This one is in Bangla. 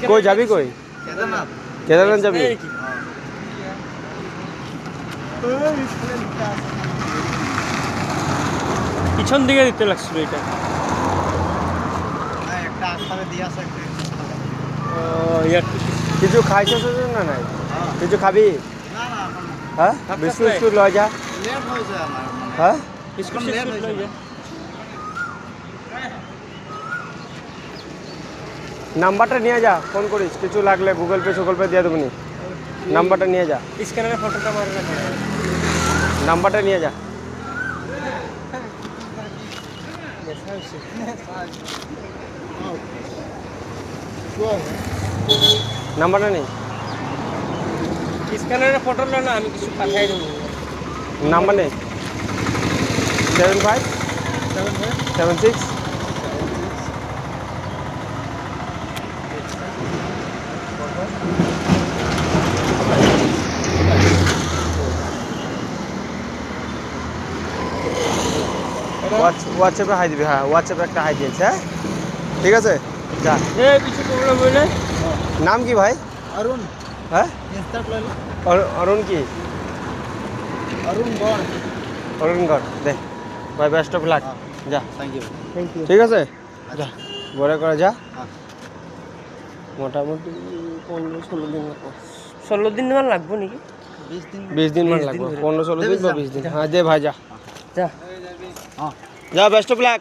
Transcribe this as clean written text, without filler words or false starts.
কই যাবি কই? কেদারনাথ। কেদারনাথ যাবি? পিছন দিকে দিতে লাগছিল এটা। একটা আস্তারে দিয়ে আসে কিছু খাইছিস না নাই? কিছু খাবি? না না এখন হ্যাঁ বিস্কুট টিস্কুট লয় যা। লেট হয়ে যায় আমার। হ্যাঁ বিস্কুট লেট টিস্কুট হয়ে লই যায়। যা। নাম্বারটা নিয়ে যা, ফোন করিস, কিছু লাগলে গুগল পে দিয়ে দেবনি। নাম্বারটা নিয়ে যা, স্ক্যানারে ফটোটা মারে রাখো। নাম্বারটা নিয়ে যা। নাম্বারটা নেই, স্ক্যানারে ফটো লো না, আমি কিছু পাঠাই দেবো। নাম্বার নেই। 75 76 হোয়াটসঅ্যাপে হাই দিবি। হ্যাঁ হোয়াটসঅ্যাপে একটা হাই দিয়েছে। হ্যাঁ ঠিক আছে যা। কিছু প্রবলেম হইলে নাম কি ভাই? অরুণ। হ্যাঁ ইনস্টাট লইলো। অরুণ কি? অরুণ গড়। অরুণ গড় দে ভাই, বেস্ট অফ লাক। যা থ্যাংক ইউ। ঠিক আছে যা, বড় করে যা। হ্যাঁ। মোটামুটি 15-16 দিন লাগবে। 16 দিন মান লাগবে নাকি? 20 দিন। 20 দিন মান লাগবে, 15-16 দিন বা 20 দিন। হ্যাঁ দে ভাই যা, যা। হ্যাঁ। যা বেস্ট অফ লাক।